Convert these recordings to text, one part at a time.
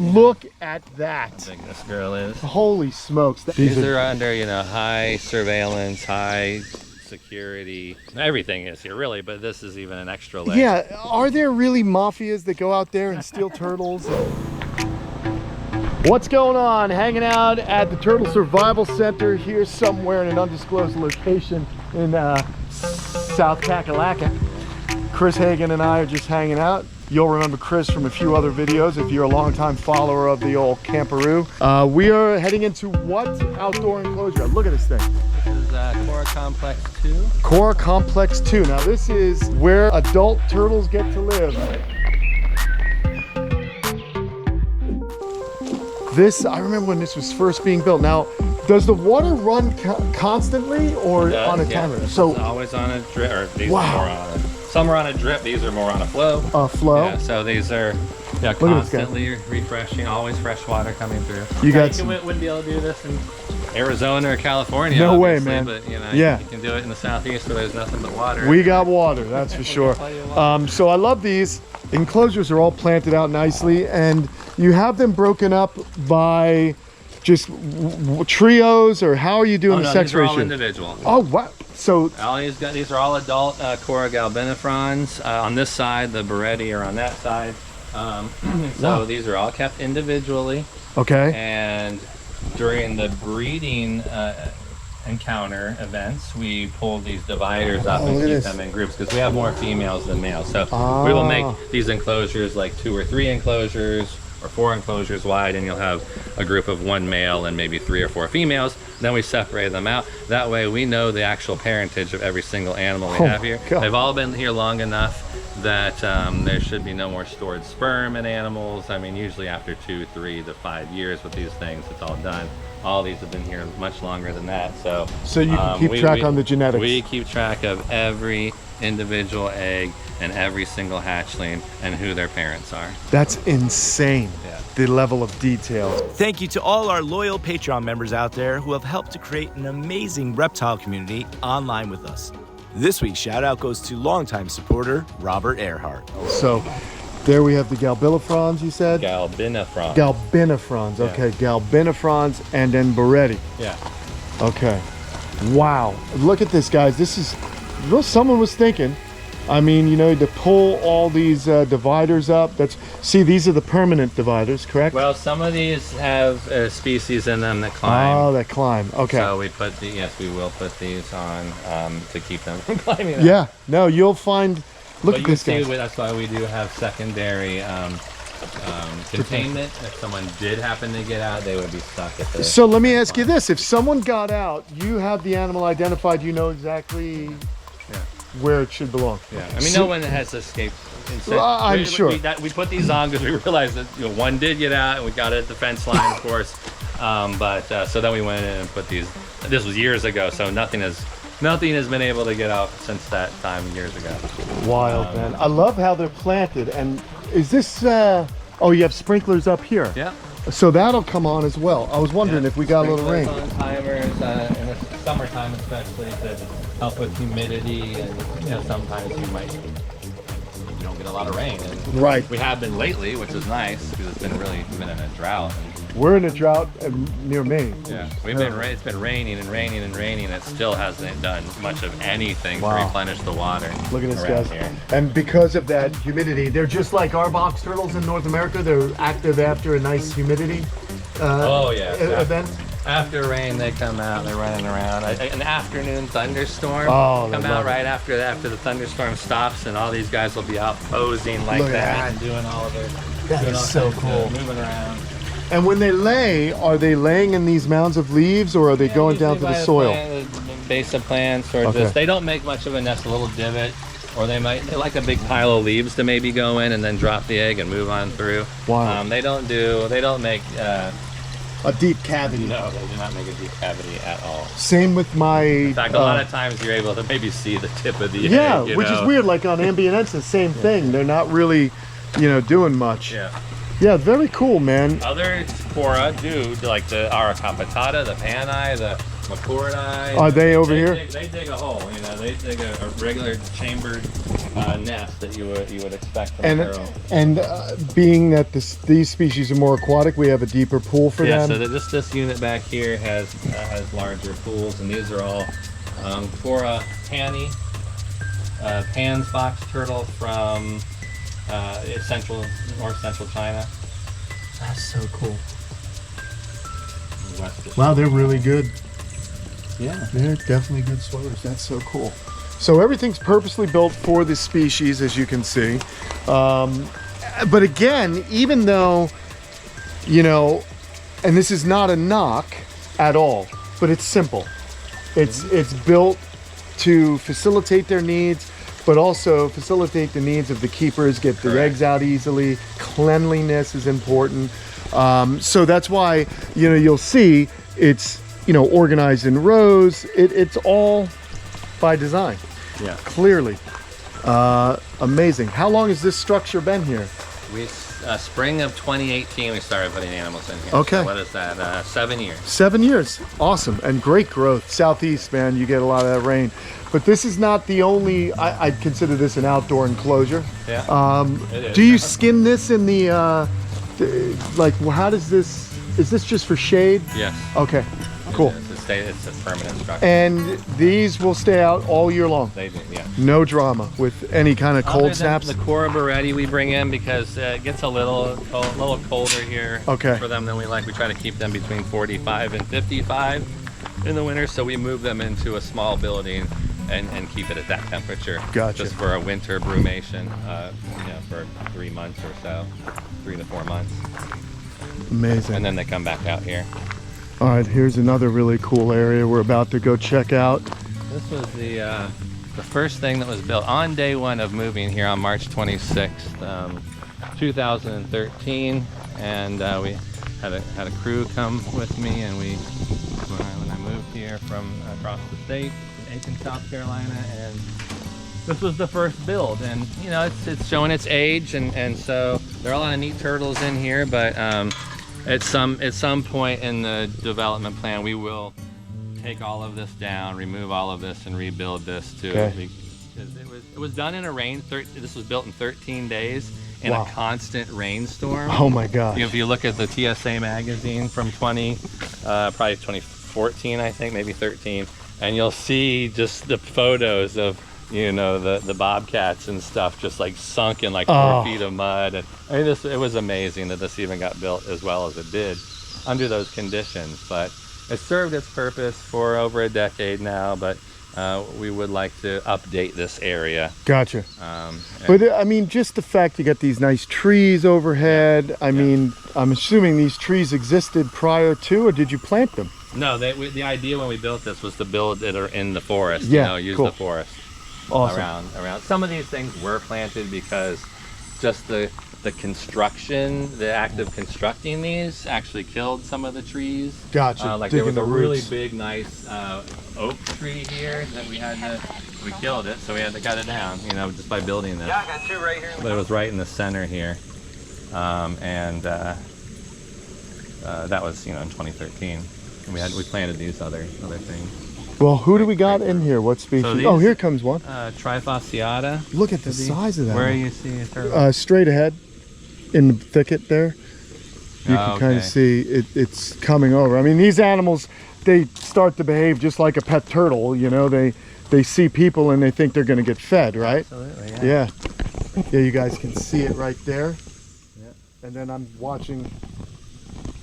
Look at that. How big this girl is. Holy smokes. These are under, you know, high surveillance, high security. Everything is here, really, but this is even an extra layer. Yeah, are there really mafias that go out there and steal turtles? What's going on? Hanging out at the Turtle Survival Center here somewhere in an undisclosed location in South Kakalaka. Chris Hagen and I are just hanging out. You'll remember Chris from a few other videos if you're a longtime follower of the old Camperoo. We are heading into what outdoor enclosure? Look at this thing. This is Cora Complex 2. Cora Complex 2. Now this is where adult turtles get to live. This, I remember when this was first being built. Now, does the water run constantly or on a timer? So always on a drip, or these are more on a, some are on a drip, these are more on a flow. Flow? Yeah, so these are constantly refreshing, always fresh water coming through. You wouldn't be able to do this in Arizona or California. No way, man. But you know, yeah, you can do it in the southeast where there's nothing but water. We got water, that's for sure. So I love these. Enclosures are all planted out nicely, and you have them broken up by just trios, or how are you doing the sex ratio? These are all individual. Oh, wow. So these are all adult Cora galbinifrons. On this side, the Beretti are on that side. So these are all kept individually. Okay. And during the breeding encounter events, we pull these dividers up and keep them in groups because we have more females than males. So we will make these enclosures like 2 or 3 enclosures or 4 enclosures wide, and you'll have a group of 1 male and maybe 3 or 4 females. Then we separate them out. That way we know the actual parentage of every single animal we have here. God. They've all been here long enough that there should be no more stored sperm in animals. I mean, usually after 2, 3 to 5 years with these things, it's all done. All these have been here much longer than that. So you can keep track on the genetics. We keep track of every individual egg and every single hatchling and who their parents are. That's insane. Yeah. The level of detail. Thank you to all our loyal Patreon members out there who have helped to create an amazing reptile community online with us. This week's shout out goes to longtime supporter Robert Earhart. So there we have the galbinifrons, you said? Galbinifrons. Galbinifrons, okay. Yeah. Galbinifrons and then Beretti. Yeah. Okay. Wow. Look at this, guys. This is, well, someone was thinking. I mean, you know, to pull all these dividers up. See, these are the permanent dividers, correct? Well, some of these have species in them that climb. Oh, that climb. Okay. So we will put these on to keep them from climbing up. Yeah. No, you'll find. Look at this guy. That's why we do have secondary containment. If someone did happen to get out, they would be stuck at the. So let me ask you this: if someone got out, you have the animal identified. You know exactly where it should belong. Yeah. I mean, no one has escaped. Well, I'm sure. We put these on because we realized that one did get out, and we got it at the fence line, of course. So then we went in and put these. This was years ago, so nothing has been able to get out since that time years ago. Wild, man. I love how they're planted. And is this, oh, you have sprinklers up here. Yeah. So that'll come on as well. I was wondering if we got a little rain. On timers in the summertime especially to help with humidity, and sometimes you don't get a lot of rain. And right. We have been lately, which is nice because it's been in a drought. We're in a drought near Maine. Yeah, it's been raining and raining and raining, and it still hasn't done much of anything to replenish the water. Look at this, guys. Here. And because of that humidity, they're just like our box turtles in North America. They're active after a nice humidity event. After rain, they come out. They're running around. An afternoon thunderstorm come out right after the thunderstorm stops, and all these guys will be out posing like that and doing all of their. That is so cool. Moving around. And when they lay, are they laying in these mounds of leaves, or are they going down to the soil? The base of plants, or just they don't make much of a nest, a little divot, or they like a big pile of leaves to maybe go in and then drop the egg and move on through. Wow. They don't make a deep cavity. No, they do not make a deep cavity at all. Same with my. In fact, a lot of times you're able to maybe see the tip of the egg. Yeah, which is weird. Like on ambient ents, the same thing. They're not really, doing much. Yeah. Yeah, very cool, man. Other Cora do, like the Ara capitata, the panai, the Maccordi. Are they over here? They dig a hole. You know, they dig a regular chambered nest that you would expect from a turtle. And being that these species are more aquatic, we have a deeper pool for them. Yeah, so this unit back here has larger pools, and these are all Cora pani, Pan's box turtle from north central China. That's so cool. West Wow, they're really good. Yeah. They're definitely good swimmers. That's so cool. So everything's purposely built for this species, as you can see. But again, even though, you know, and this is not a knock at all, but it's simple. It's built to facilitate their needs, but also facilitate the needs of the keepers, get the eggs out easily. Cleanliness is important. So that's why, you know, you'll see it's, you know, organized in rows. It's all by design. Yeah. Clearly. Amazing. How long has this structure been here? Spring of 2018 we started putting animals in here. Okay. So what is that? 7 years. 7 years. Awesome. And great growth. Southeast, man, you get a lot of that rain. But this is not the only, I'd consider this an outdoor enclosure. Yeah. Do you skin this in the, like, how does this, is this just for shade? Yes. Okay, cool. It's a permanent structure. And these will stay out all year long? They do, yeah. No drama with any kind of cold snaps? The Cora Berretti we bring in because it gets a little colder here for them than we like. We try to keep them between 45 and 55 in the winter, so we move them into a small building and keep it at that temperature. Gotcha. Just for a winter brumation, you know, for 3 months or so, 3 to 4 months. Amazing. And then they come back out here. All right, here's another really cool area we're about to go check out. This was the first thing that was built on day one of moving here on March 26th, 2013, and we had a crew come with me, and when I moved here from across the state, Aiken, South Carolina, and this was the first build, and you know it's showing its age, and so there are a lot of neat turtles in here, but at some point in the development plan, we will take all of this down, remove all of this, and rebuild this too. Because it was done in a rain. This was built in 13 days in a constant rainstorm. Oh my gosh! You know, if you look at the TSA magazine from probably 2014, I think, maybe 13, and you'll see just the photos of, you know, the bobcats and stuff just like sunk in like 4 feet of mud. And I mean, it was amazing that this even got built as well as it did under those conditions. But it served its purpose for over a decade now, but we would like to update this area. Gotcha. But I mean, just the fact you got these nice trees overhead. I mean, I'm assuming these trees existed prior to, or did you plant them? No, the idea when we built this was to build it in the forest. Yeah, you know, use the forest. Awesome. Around. Some of these things were planted because just the construction, the act of constructing these actually killed some of the trees. Gotcha. Like there was a really big, nice oak tree here that we killed it, so we had to cut it down, you know, just by building this. Yeah, I got 2 right here. But it was right in the center here, and that was, you know, in 2013. And we planted these other things. Well, who do we got in here? What species? So here comes one. Trifasciata. Look at the size of that. Where you see a turtle? Straight ahead in the thicket there. You can kind of see it's coming over. I mean, these animals, they start to behave just like a pet turtle. You know, they see people and they think they're going to get fed, right? Absolutely, yeah. Yeah, you guys can see it right there. Yeah. And then I'm watching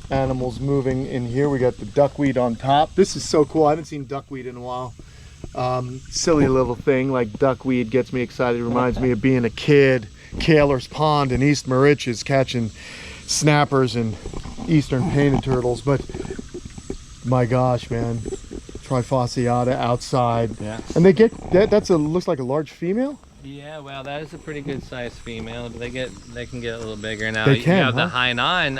animals moving in here. We got the duckweed on top. This is so cool. I haven't seen duckweed in a while. Silly little thing like duckweed gets me excited. It reminds me of being a kid. Kaler's Pond in East Moriches catching snappers and eastern painted turtles. But my gosh, man, Trifasciata outside. Yeah. And they get that. Looks like a large female. Yeah, well, that is a pretty good sized female. They can get a little bigger now. They can, you have the Hainan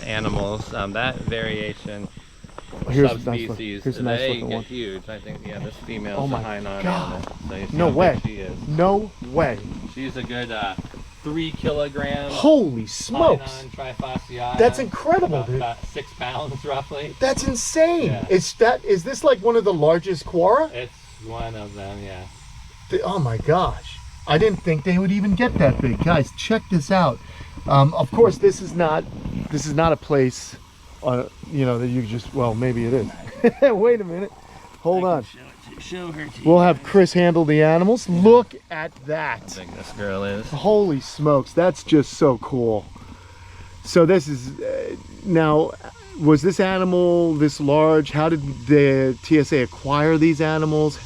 animals, that variation subspecies. Here's a nice they looking get one. huge. I think this female is a Hainan animal. So you see No how way. big she is. No way. She's a good 3 kilograms. Holy smokes! Python trifasciata. That's incredible, dude. About 6 pounds roughly. That's insane. Yeah. Is this like one of the largest quora? It's one of them, yeah. Oh my gosh. I didn't think they would even get that big. Guys, check this out. Of course, this is not a place, you know, that you just, well, maybe it is. Wait a minute. Hold on. Show her to you. We'll have Chris handle the animals. Look at that. How big this girl is. Holy smokes, that's just so cool. So this is, now, was this animal this large? How did the TSA acquire these animals?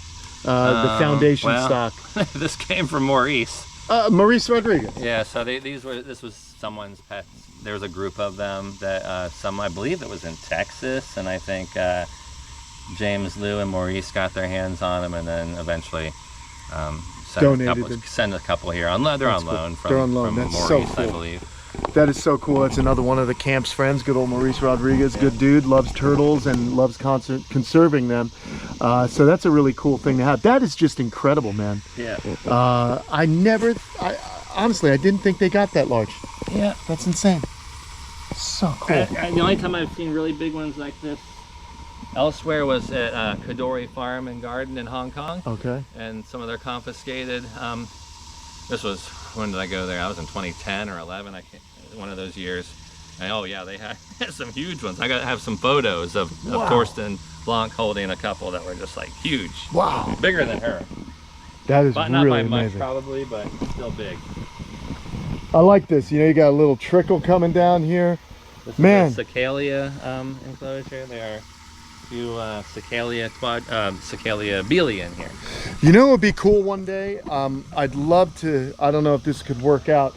The foundation stock. This came from Maurice. Maurice Rodriguez. Yeah, so this was someone's pets. There was a group of them that I believe it was in Texas, and I think James Liu and Maurice got their hands on them, and then eventually send a couple here. They're on loan from That's Maurice, so cool. I believe. That is so cool. That's another one of the camp's friends, good old Maurice Rodriguez. Yeah. Good dude, loves turtles and loves conserving them. So that's a really cool thing to have. That is just incredible, man. Yeah. Honestly, I didn't think they got that large. Yeah. That's insane. So cool. The only time I've seen really big ones like this elsewhere was at Kadori Farm and Garden in Hong Kong. Okay. And some of their confiscated. This was, when did I go there? I was in 2010 or 11, one of those years. And oh yeah, they had some huge ones. I got to have some photos of Torsten Blanc holding a couple that were just like huge. Wow. Bigger than her. That is but really not by amazing. much probably, but still big. I like this. You know, you got a little trickle coming down here. This Man. is a Scalia enclosure. There are a few Scalia Bealey in here. You know what would be cool one day? I'd love to, I don't know if this could work out.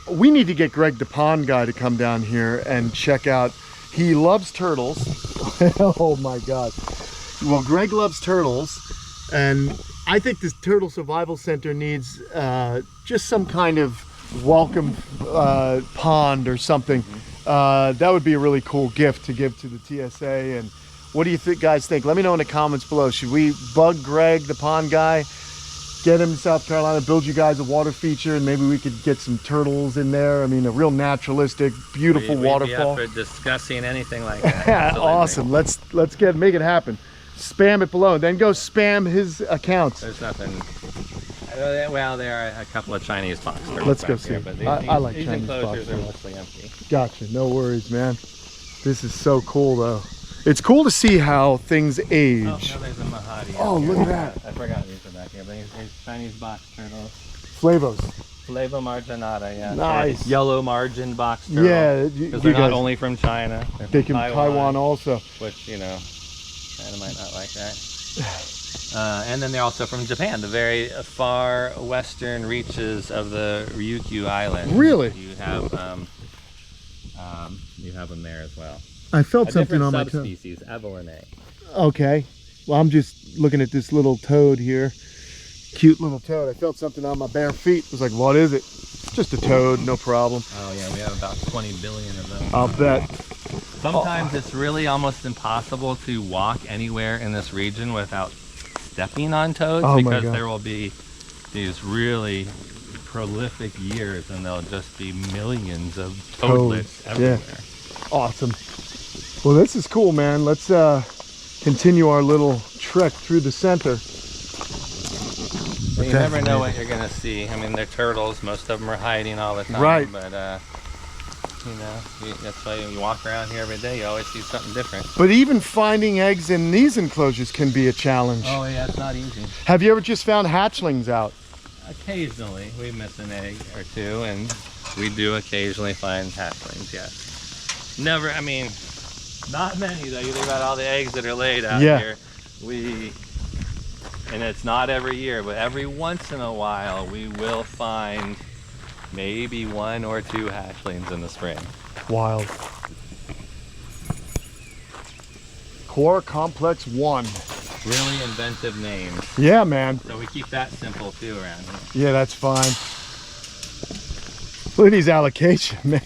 We need to get Greg the pond guy to come down here and check out. He loves turtles. Oh my God. Well, Greg loves turtles, and I think this Turtle Survival Center needs just some kind of welcome pond or something. That would be a really cool gift to give to the TSA. And what do you guys think? Let me know in the comments below. Should we bug Greg, the pond guy, get him to South Carolina, build you guys a water feature, and maybe we could get some turtles in there? I mean, a real naturalistic, beautiful waterfall. We'd be up for discussing anything like that. Awesome. Let's make it happen. Spam it below, then go spam his accounts. There's nothing. Well, there are a couple of Chinese box turtles. Let's go see. I like these Chinese box enclosures are mostly empty. Gotcha. No worries, man. This is so cool, though. It's cool to see how things age. Oh, no, there's a Mahadi. Oh, look at that. I forgot these are back here, but here's Chinese box turtles. Flavos. Flavo marginata, yeah. Nice. Yellow margin box turtle. Yeah, because they're not only from China. They can Taiwan also. Which, you know, China might not like that. And then they're also from Japan, the very far western reaches of the Ryukyu Island. Really? You have them there as well. I felt something on my toe. Subspecies, Evelinae. Okay. Well, I'm just looking at this little toad here. Cute little toad. I felt something on my bare feet. I was like, what is it? It's just a toad, no problem. Oh yeah, we have about 20 billion of them. I'll bet. Sometimes it's really almost impossible to walk anywhere in this region without stepping on toads, because there will be these really prolific years and there'll just be millions of toadlets everywhere. Yeah. Awesome. Well, this is cool, man. Let's continue our little trek through the center. You never know what you're gonna see. I mean, they're turtles. Most of them are hiding all the time. Right. But you know, that's why you walk around here every day. You always see something different. But even finding eggs in these enclosures can be a challenge. Oh yeah, it's not easy. Have you ever just found hatchlings out? Occasionally, we miss an egg or two, and we do occasionally find hatchlings. Yes. Never. I mean, not many though. You think about all the eggs that are laid out here. And it's not every year, but every once in a while we will find maybe 1 or 2 hatchlings in the spring. Wild. Core Complex 1. Really inventive names. Yeah, man. So we keep that simple too around here. Yeah, that's fine. Look at these allocations, man.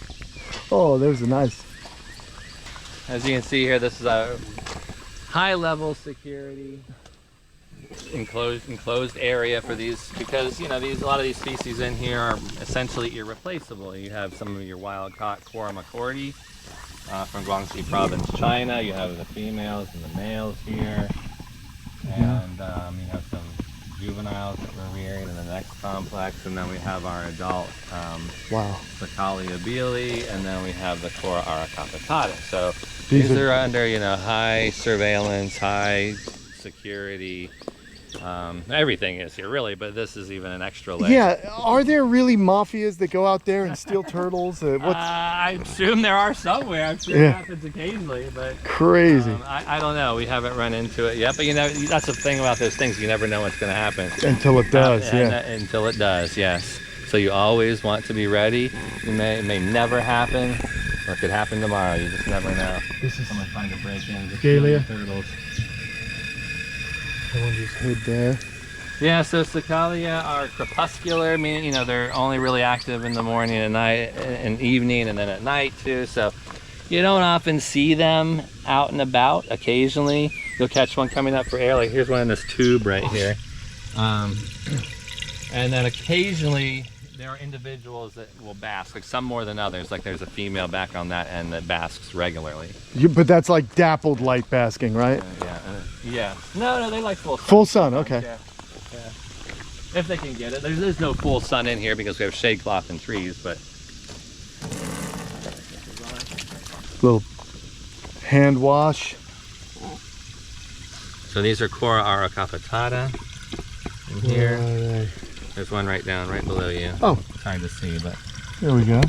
Oh, there's a nice. As you can see here, this is a high level security. enclosed area for these, because you know a lot of these species in here are essentially irreplaceable. You have some of your wild-caught Cora McCordy from Guangxi Province, China. You have the females and the males here, and you have some juveniles that we're rearing in the next complex, and then we have our adult scaly abele, and then we have the Cora aracapitata. So these are under, you know, high surveillance, high security. Everything is here really, but this is even an extra layer. Yeah, are there really mafias that go out there and steal turtles? I assume there are somewhere. I'm sure it happens occasionally, but crazy. I don't know. We haven't run into it yet, but you know, that's the thing about those things. You never know what's going to happen Until it does, until it does, yes. So you always want to be ready. It may never happen, or it could happen tomorrow. You just never know. This is someone trying to break in. Scaly. Turtles. Someone just hid there. Yeah, so Cicalia are crepuscular, meaning, you know, they're only really active in the morning and night and evening, and then at night too. So you don't often see them out and about. Occasionally you'll catch one coming up for air, like here's one in this tube right here. And then occasionally there are individuals that will bask, like some more than others. Like there's a female back on that end that basks regularly. But that's like dappled light basking, right? Yeah. No, they like full sun. Full sun, okay. Yeah. If they can get it. There's no full sun in here because we have shade cloth and trees, but. Little hand wash. So these are Cora aracapitata in here. Right. There's one right below you. Oh. It's hard to see, but. There we go.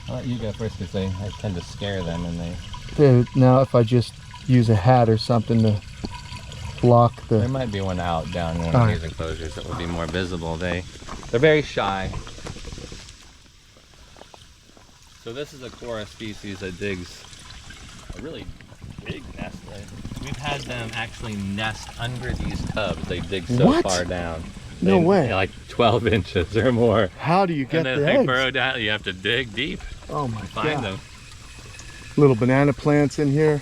I'll let you go first because I tend to scare them and they. Now if I just use a hat or something to block the... There might be one out down in one of these enclosures that would be more visible. They're very shy. So this is a Cora species that digs a really big nest. We've had them actually nest under these tubs. They dig so far down. No way. Like 12 inches or more. How do you get the eggs? And then they burrow down. You have to dig deep. Oh my God. Find them. Little banana plants in here.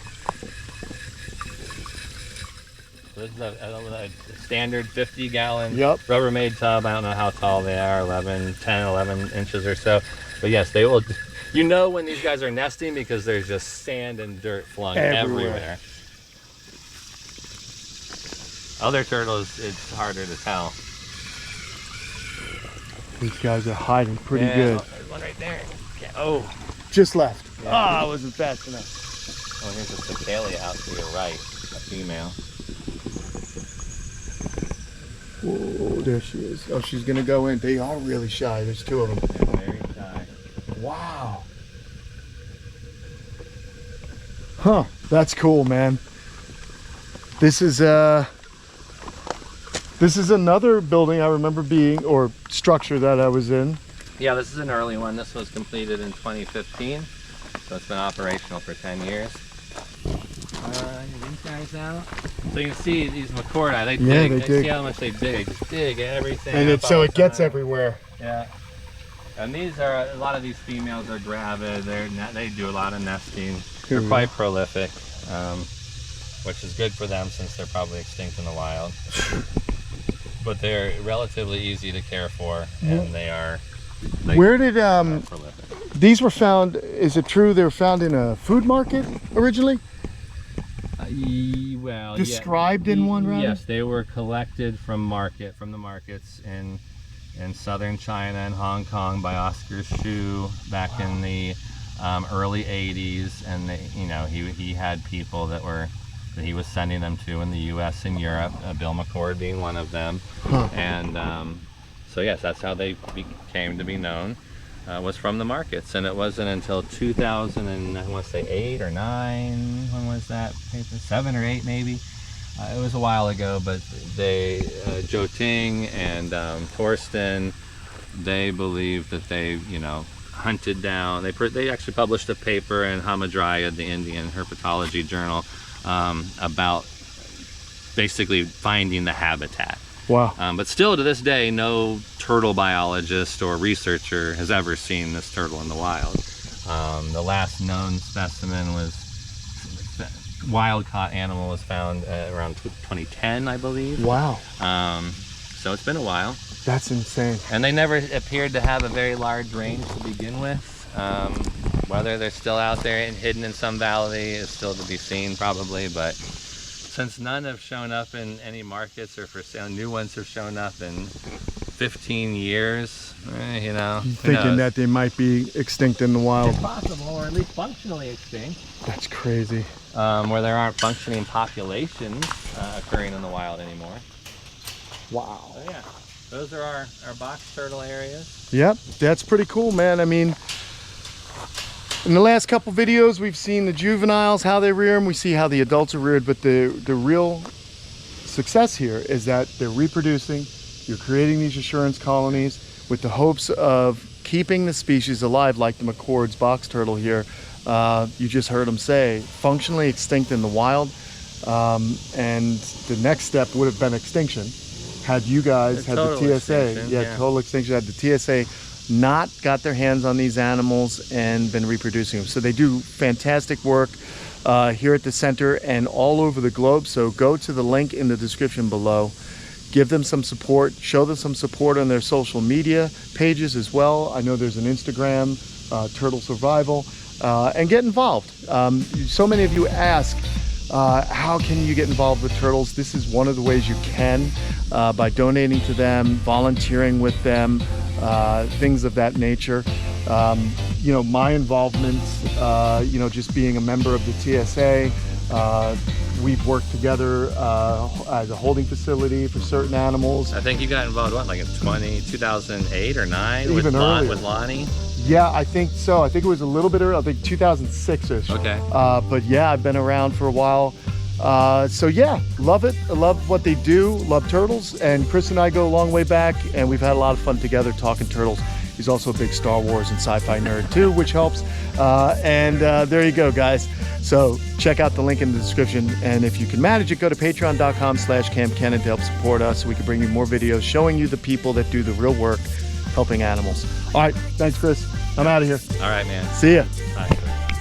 So this is a standard 50-gallon Rubbermaid tub. I don't know how tall they are, 10, 11 inches or so. But yes, they will. You know when these guys are nesting because there's just sand and dirt flung everywhere. Other turtles, it's harder to tell. These guys are hiding pretty good. There's one right there. Oh. Just left. Yeah. I wasn't fast enough. Oh, here's a Cicalia out to your right, a female. Whoa, there she is. Oh, she's gonna go in. They are really shy. There's two of them. They're very shy. Wow. Huh, that's cool, man. This is another building I remember being, or structure that I was in. Yeah, this is an early one. This was completed in 2015, so it's been operational for 10 years. These guys out. So you can see these McCordi, they dig. They see how much they dig. They just dig everything. And so it gets everywhere. Yeah. And these are, a lot of these females are gravid. They do a lot of nesting. They're quite prolific, which is good for them since they're probably extinct in the wild. But they're relatively easy to care for, and they are. Where did these were found? Is it true they were found in a food market originally? Well, described in one, rather? Yes, they were collected from the markets in southern China and Hong Kong by Oscar Hsu back in the early 80s, and he had people that he was sending them to in the U.S. and Europe. Bill McCord being one of them, and so yes, that's how they came to be known. Was from the markets, and it wasn't until 2000 and I want to say 8 or 9. When was that paper? 7 or 8 maybe. It was a while ago, but they, Joe Ting and Torsten, they believed that they, hunted down. They actually published a paper in Hamadryad, the Indian herpetology journal, about basically finding the habitat. Wow. But still to this day, no turtle biologist or researcher has ever seen this turtle in the wild. The last known specimen was wild-caught animal was found around 2010, I believe. Wow. So it's been a while. That's insane. And they never appeared to have a very large range to begin with. Whether they're still out there and hidden in some valley is still to be seen, probably. But since none have shown up in any markets or for sale, new ones have shown up in 15 years, you know. Thinking that they might be extinct in the wild. It's possible, or at least functionally extinct. That's crazy. Where there aren't functioning populations occurring in the wild anymore. Wow. So yeah, those are our box turtle areas. Yep, that's pretty cool, man. I mean, in the last couple videos, we've seen the juveniles, how they rear them. We see how the adults are reared, but the real success here is that they're reproducing. You're creating these assurance colonies with the hopes of keeping the species alive, like the McCord's box turtle here. You just heard him say, functionally extinct in the wild. And the next step would have been extinction. Had you guys had the TSA, total extinction, had the TSA not got their hands on these animals and been reproducing them. So they do fantastic work here at the center and all over the globe. So go to the link in the description below. Give them some support, show them some support on their social media pages as well. I know there's an Instagram, Turtle Survival, and get involved. So many of you ask, how can you get involved with turtles? This is one of the ways you can, by donating to them, volunteering with them, things of that nature. You know, my involvement, you know, just being a member of the TSA, we've worked together as a holding facility for certain animals. I think you got involved, what, like in 2008 or 9? Even earlier. With Lonnie? Yeah, I think so. I think it was a little bit early. I think 2006-ish. Okay. But yeah, I've been around for a while. So yeah, love it. I love what they do. Love turtles. And Chris and I go a long way back, and we've had a lot of fun together talking turtles. He's also a big Star Wars and sci-fi nerd too, which helps. There you go, guys. So check out the link in the description. And if you can manage it, go to patreon.com/Kamp Kenan to help support us so we can bring you more videos showing you the people that do the real work helping animals. All right, thanks, Chris. I'm out of here. All right, man. See ya. Bye.